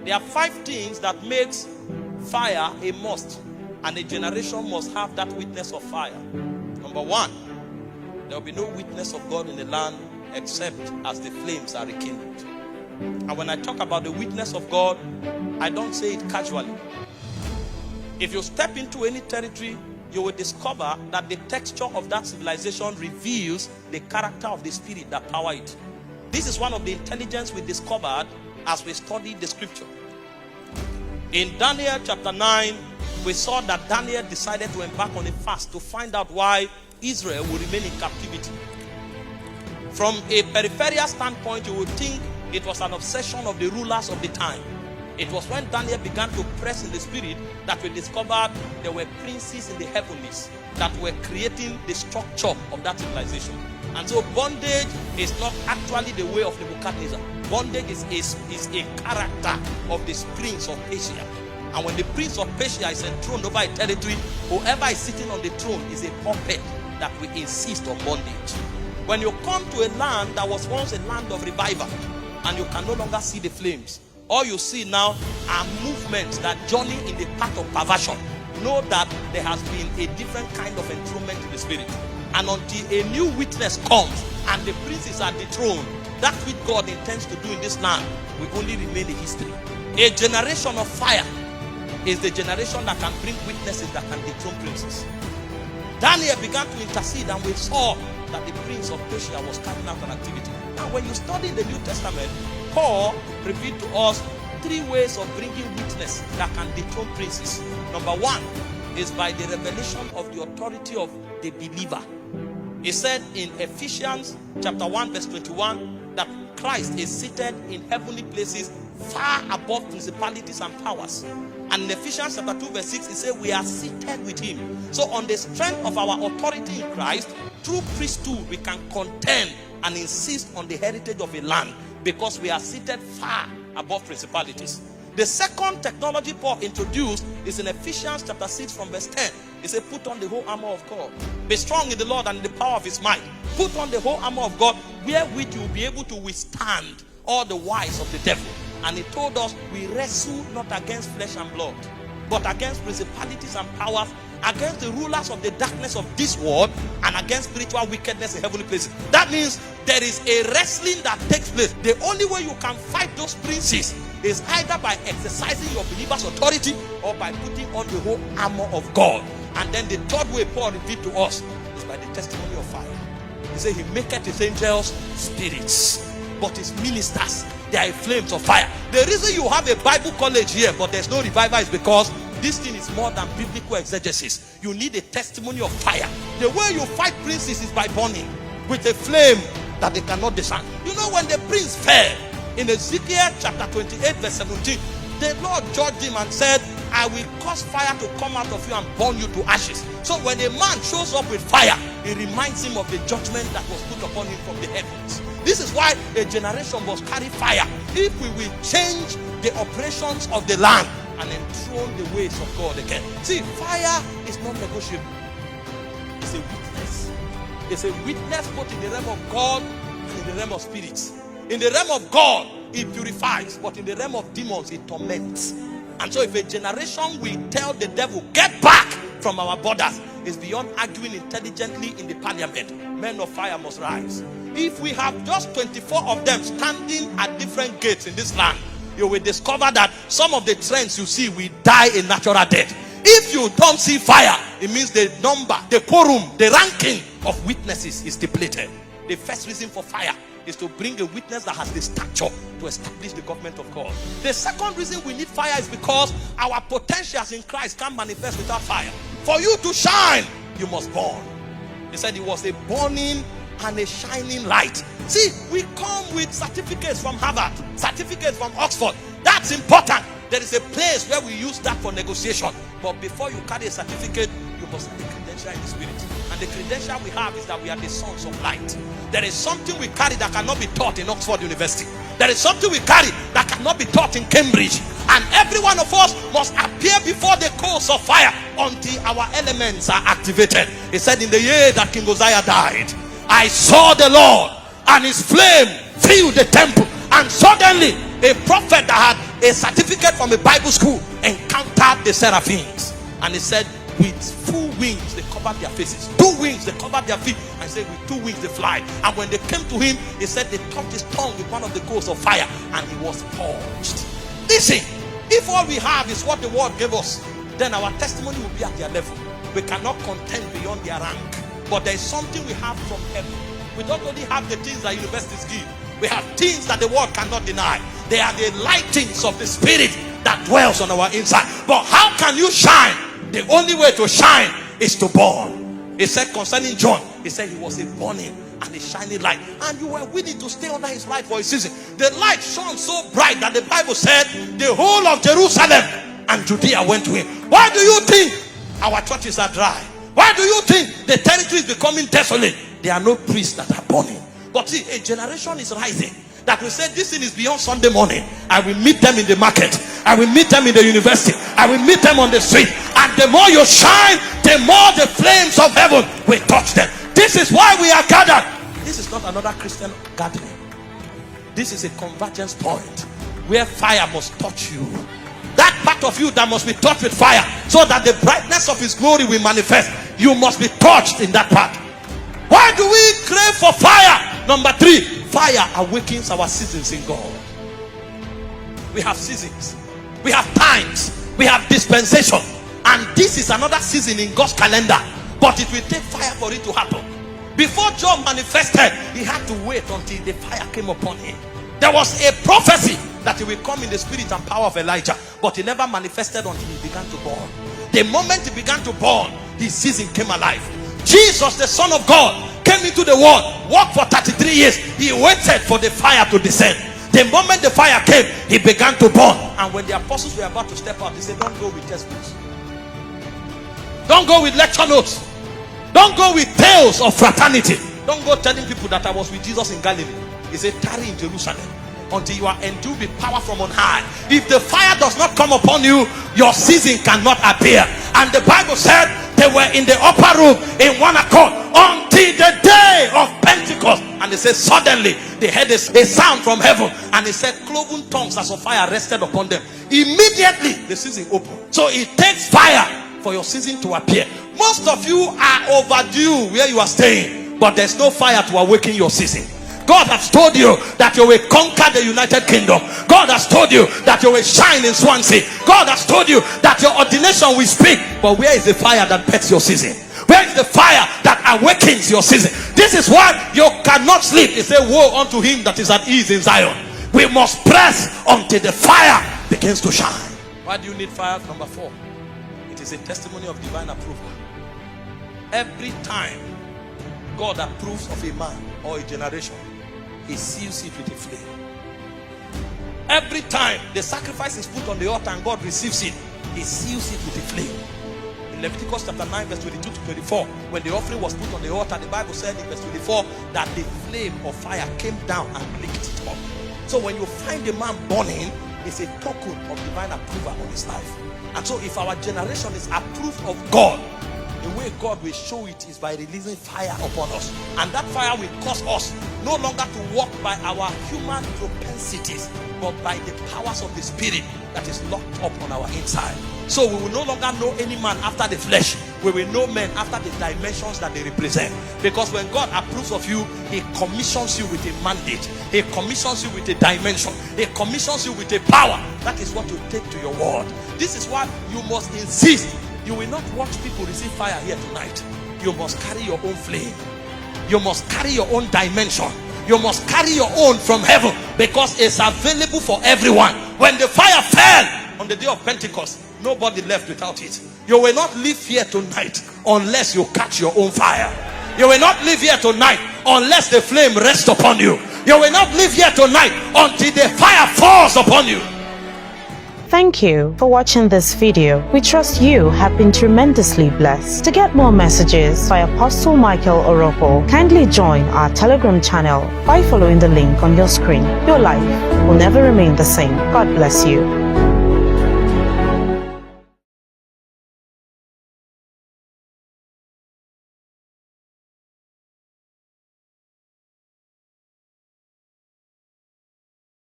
There are 5 things that makes fire a must, and a generation must have that witness of fire. Number 1, there will be no witness of God in the land except as the flames are rekindled. And when I talk about the witness of God, I don't say it casually. If you step into any territory, you will discover that the texture of that civilization reveals the character of the spirit that power it. This is one of the intelligence we discovered as we studied the scripture. In Daniel chapter 9, we saw that Daniel decided to embark on a fast to find out why Israel will remain in captivity. From a peripheral standpoint, you would think it was an obsession of the rulers of the time. It was when Daniel began to press in the spirit that we discovered there were princes in the heavenlies that were creating the structure of that civilization. And so bondage is not actually the way of Nebuchadnezzar. Bondage is a character of the prince of Persia. And when the prince of Persia is enthroned over a territory, whoever is sitting on the throne is a puppet that will insist on bondage. When you come to a land that was once a land of revival and you can no longer see the flames, all you see now are movements that journey in the path of perversion. Know that there has been a different kind of enthronement in the spirit. And until a new witness comes and the prince is at the throne, that which God intends to do in this land will only remain a history. A generation of fire is the generation that can bring witnesses that can dethrone princes. Daniel began to intercede, and we saw that the prince of Persia was carrying out an activity. Now, when you study the New Testament, Paul revealed to us 3 ways of bringing witness that can dethrone princes. Number 1 is by the revelation of the authority of the believer. He said in Ephesians chapter 1 verse 21 that Christ is seated in heavenly places far above principalities and powers. And in Ephesians chapter 2 verse 6, he said we are seated with him. So on the strength of our authority in Christ, through priesthood, we can contend and insist on the heritage of a land because we are seated far above principalities. The second technology Paul introduced is in Ephesians chapter 6 from verse 10. He said, put on the whole armor of God. Be strong in the Lord and in the power of his might. Put on the whole armor of God, wherewith you will be able to withstand all the wiles of the devil. And he told us, we wrestle not against flesh and blood, but against principalities and powers, against the rulers of the darkness of this world, and against spiritual wickedness in heavenly places. That means there is a wrestling that takes place. The only way you can fight those princes is either by exercising your believer's authority or by putting on the whole armor of God. And then the third way Paul revealed to us is by the testimony of fire. He said he maketh his angels spirits, but his ministers, they are flames of fire. The reason you have a Bible college here but there's no revival is because this thing is more than biblical exegesis. You need a testimony of fire. The way you fight princes is by burning with a flame that they cannot discern. You know, when the prince fell in Ezekiel chapter 28 verse 17, the Lord judged him and said, I will cause fire to come out of you and burn you to ashes. So when a man shows up with fire, it reminds him of the judgment that was put upon him from the heavens. This is why a generation must carry fire if we will change the operations of the land and enthrone the ways of God again. See, fire is not negotiable. It's a witness. It's a witness both in the realm of God and in the realm of spirits. In the realm of God, it purifies, but in the realm of demons, it torments. And so if a generation will tell the devil, get back from our borders, it's beyond arguing intelligently in the parliament. Men of fire must rise. If we have just 24 of them standing at different gates in this land, you will discover that some of the trends you see will die a natural death. If you don't see fire, it means the number, the quorum, the ranking of witnesses is depleted. The first reason for fire is to bring a witness that has the stature to establish the government of God. The second reason we need fire is because our potentials in Christ can't manifest without fire. For you to shine, you must burn. He said it was a burning and a shining light. See, we come with certificates from Harvard, certificates from Oxford. That's important. There is a place where we use that for negotiation. But before you carry a certificate, you must have the credential in the spirit. And the credential we have is that we are the sons of light. There is something we carry that cannot be taught in Oxford University. There is something we carry that cannot be taught in Cambridge. And every one of us must appear before the coals of fire until our elements are activated. He said, in the year that King Uzziah died, I saw the Lord and his flame filled the temple. And suddenly a prophet that had a certificate from a Bible school, encountered the seraphims. And he said, with full wings they covered their faces, 2 wings they covered their feet, and said with 2 wings they fly. And when they came to him, he said they touched his tongue with one of the coals of fire, and he was purged. Listen, if all we have is what the world gave us, then our testimony will be at their level. We cannot contend beyond their rank. But there is something we have from heaven. We don't only have the things that universities give. We have things that the world cannot deny. They are the lightings of the Spirit that dwells on our inside. But how can you shine? The only way to shine is to burn. He said concerning John, he said he was a burning and a shining light, and you were willing to stay under his light for a season. The light shone so bright that the Bible said the whole of Jerusalem and Judea went to him. Why do you think our churches are dry? Why do you think the territory is becoming desolate? There are no priests that are burning. But see, a generation is rising that will say this thing is beyond Sunday morning. I will meet them in the market, I will meet them in the university, I will meet them on the street. And the more you shine, the more the flames of heaven will touch them. This is why we are gathered. This is not another Christian gathering. This is a convergence point where fire must touch you. That part of you that must be touched with fire, so that the brightness of his glory will manifest. You must be touched in that part. Why do we crave for fire? Number 3, fire awakens our seasons in God. We have seasons, we have times, we have dispensation, and this is another season in God's calendar. But it will take fire for it to happen. Before John manifested, he had to wait until the fire came upon him. There was a prophecy that he will come in the spirit and power of Elijah, but he never manifested until he began to burn. The moment he began to burn, his season came alive. Jesus, the Son of God, came into the world, walked for 33 years. He waited for the fire to descend. The moment the fire came, he began to burn. And when the apostles were about to step out, he said, don't go with textbooks, don't go with lecture notes, don't go with tales of fraternity, don't go telling people that I was with Jesus in Galilee. He said, tarry in Jerusalem until you are endued with power from on high. If the fire does not come upon you, your season cannot appear. And the Bible said they were in the upper room in one accord until the day of Pentecost. And they said suddenly they heard a sound from heaven, and it said cloven tongues as of fire rested upon them. Immediately the season opened. So it takes fire for your season to appear. Most of you are overdue where you are staying, but there's no fire to awaken your season. God has told you that you will conquer the United Kingdom. God has told you that you will shine in Swansea. God has told you that your ordination will speak. But where is the fire that pets your season? Where is the fire that awakens your season? This is why you cannot sleep. It says, woe unto him that is at ease in Zion. We must press until the fire begins to shine. Why do you need fire? Number 4, it is a testimony of divine approval. Every time God approves of a man or a generation, he seals it with a flame. Every time the sacrifice is put on the altar and God receives it, he seals it with a flame. In Leviticus chapter 9 verse 22 to 24, when the offering was put on the altar, the Bible said in verse 24 that the flame of fire came down and licked it up. So when you find a man burning, it's a token of divine approval on his life. And so if our generation is approved of God, the way God will show it is by releasing fire upon us. And that fire will cause us no longer to walk by our human propensities, but by the powers of the Spirit that is locked up on our inside. So we will no longer know any man after the flesh. We will know men after the dimensions that they represent. Because when God approves of you, he commissions you with a mandate. He commissions you with a dimension. He commissions you with a power. That is what you take to your world. This is why you must insist. You will not watch people receive fire here tonight. You must carry your own flame. You must carry your own dimension. You must carry your own from heaven, because it's available for everyone. When the fire fell on the day of Pentecost, nobody left without it. You will not live here tonight unless you catch your own fire. You will not live here tonight unless the flame rests upon you. You will not live here tonight until the fire falls upon you. Thank you for watching this video. We trust you have been tremendously blessed. To get more messages by Apostle Michael Oropo, kindly join our Telegram channel by following the link on your screen. Your life will never remain the same. God bless you.